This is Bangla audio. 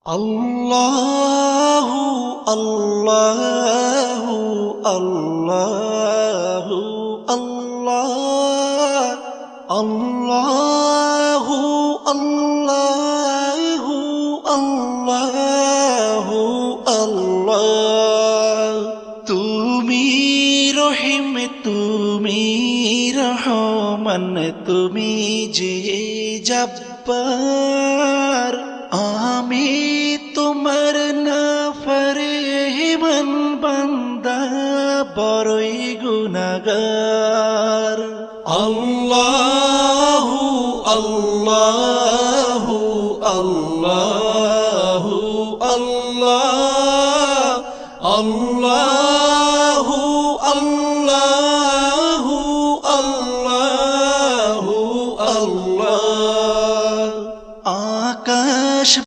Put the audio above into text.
আল্লাহু আল্লাহু আল্লাহু আল্লাহ আল্লাহু আল্লাহু আল্লাহু আল্লাহ তুমি রহিম তুমি রহমান তুমি যে জব্বার আমি তোমার নাফরমান বান্দা বড়ই গুনাহগার আল্লাহু আল্লাহু আল্লাহু আল্লাহ আল্লাহ